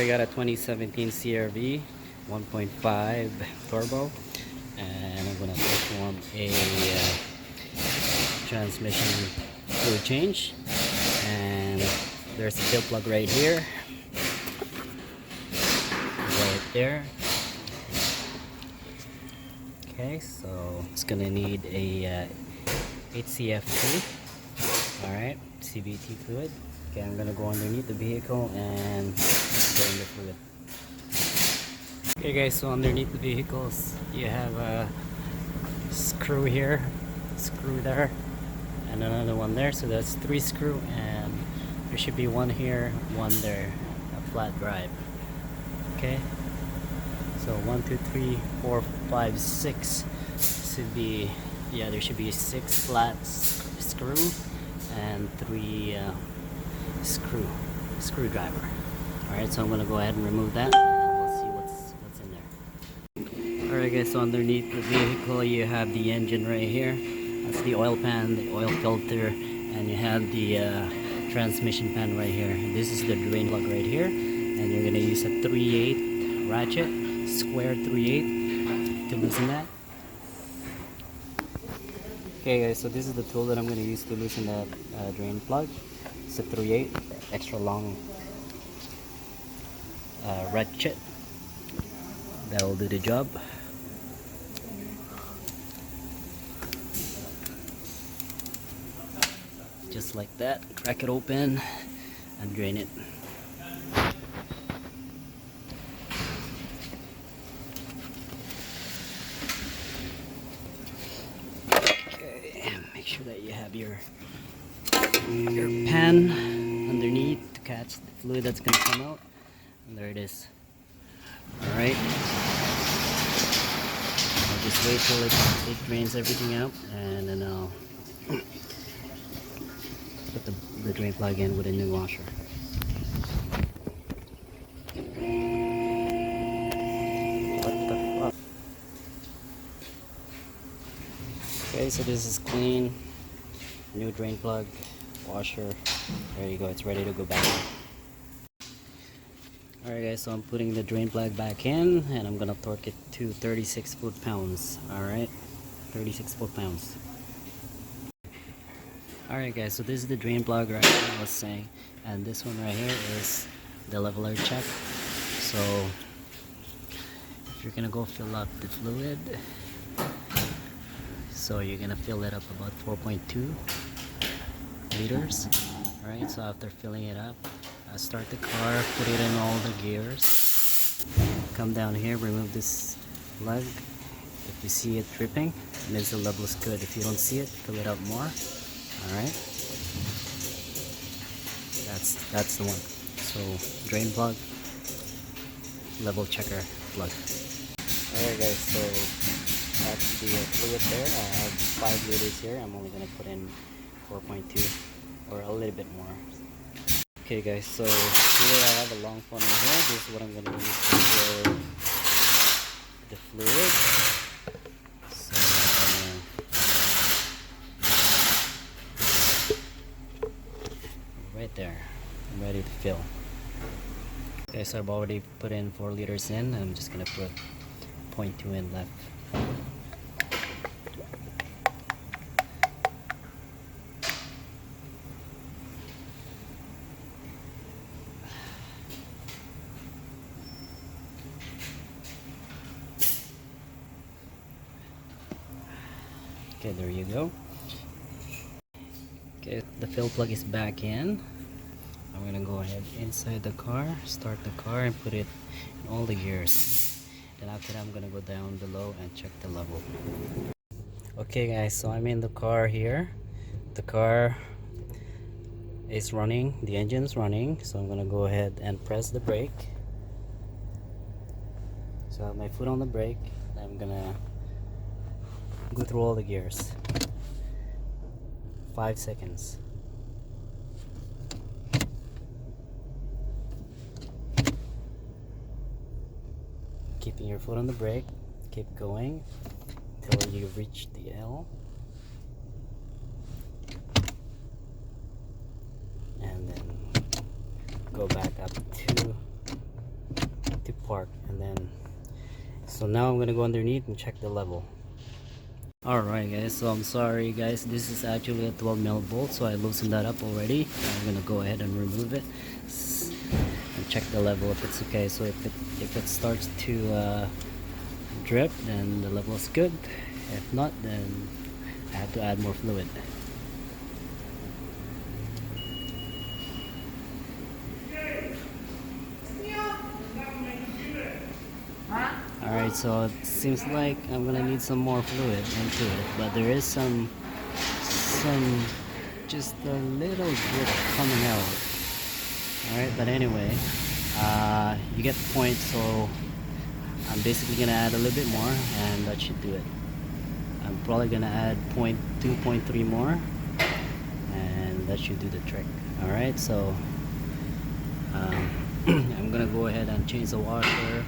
got a 2017 CR-V 1.5 turbo, and I'm gonna perform a transmission fluid change. And there's a fill plug right here, right there. Okay, so it's gonna need a HCF2, alright, CVT fluid. Okay, I'm gonna go underneath the vehicle and drain the fluid. Okay guys, so underneath the vehicles you have a screw here, screw there, and another one there, so that's 3 screw, and there should be one here, one there, a flat drive. Okay, so 1 2 3 4 5 6 should be, yeah, there should be 6 flat screw and 3 screwdriver. Alright, so I'm gonna go ahead and remove that, and we'll see what's in there. Alright guys, so underneath the vehicle you have the engine right here. That's the oil pan, the oil filter, and you have the transmission pan right here. This is the drain plug right here, and you're gonna use a 3/8 ratchet, square 3/8 to loosen that. Okay guys, so this is the tool that I'm going to use to loosen that drain plug. It's a 3/8 extra long ratchet. That will do the job. Just like that, crack it open and drain it. Make sure that you have your pan underneath to catch the fluid that's going to come out, and there it is. Alright, I'll just wait till it drains everything out, and then I'll put the drain plug in with a new washer. Okay, so this is clean, new drain plug, washer. There you go, it's ready to go back in. Alright guys, so I'm putting the drain plug back in, and I'm gonna torque it to 36 foot-pounds. Alright, 36 foot-pounds. Alright guys, so this is the drain plug right here, I was saying, and this one right here is the leveler check. So if you're gonna go fill up the fluid, so you're gonna fill it up about 4.2 liters. Alright, so after filling it up, start the car, put it in all the gears, come down here, remove this plug. If you see it dripping, it means the level is good. If you don't see it, fill it up more. Alright, that's the one. So drain plug, level checker plug. Alright guys, so that's the fluid there. I have 5 liters here. I'm only going to put in 4.2 or a little bit more. Okay guys, so here I have a long funnel here. This is what I'm going to use for the fluid. So right there, I'm ready to fill. Okay, so I've already put in 4 liters in. I'm just going to put 0.2 in left. Okay, there you go. Okay, the fill plug is back in. I'm gonna go ahead inside the car, start the car, and put it in all the gears. Then after that, I'm gonna go down below and check the level. Okay guys, so I'm in the car here. The car is running, the engine's running, so I'm gonna go ahead and press the brake. So I have my foot on the brake, and I'm gonna go through all the gears. 5 seconds. Keeping your foot on the brake, keep going until you reach the L. And then go back up to spark. And then so now I'm gonna go underneath and check the level. Alright guys, so I'm sorry guys, this is actually a 12 bolt, so I loosened that up already. I'm gonna go ahead and remove it and check the level if it's okay. So if it starts to drip, then the level is good. If not, then I have to add more fluid. Alright, so it seems like I'm gonna need some more fluid into it, but there is some just a little drip coming out. Alright, but anyway, you get the point. So I'm basically gonna add a little bit more, and that should do it. I'm probably gonna add 0.2, 0.3 more, and that should do the trick. Alright, so I'm gonna go ahead and change the washer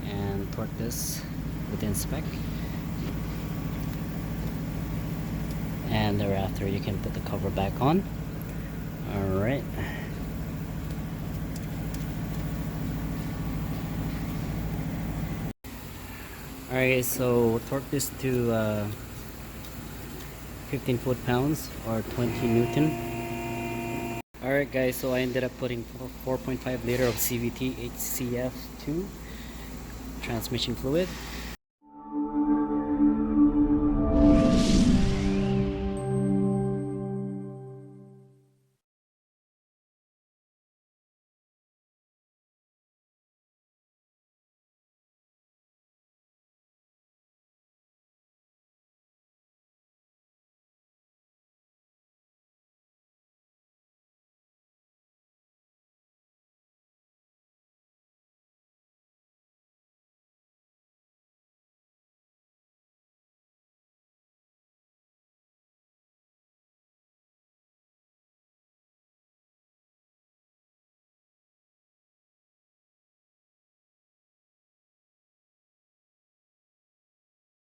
and torque this within spec, and thereafter you can put the cover back on. Alright. Alright, so torque this to 15 foot-pounds or 20 Newton. Alright guys, so I ended up putting 4.5 liter of CVT HCF2 transmission fluid,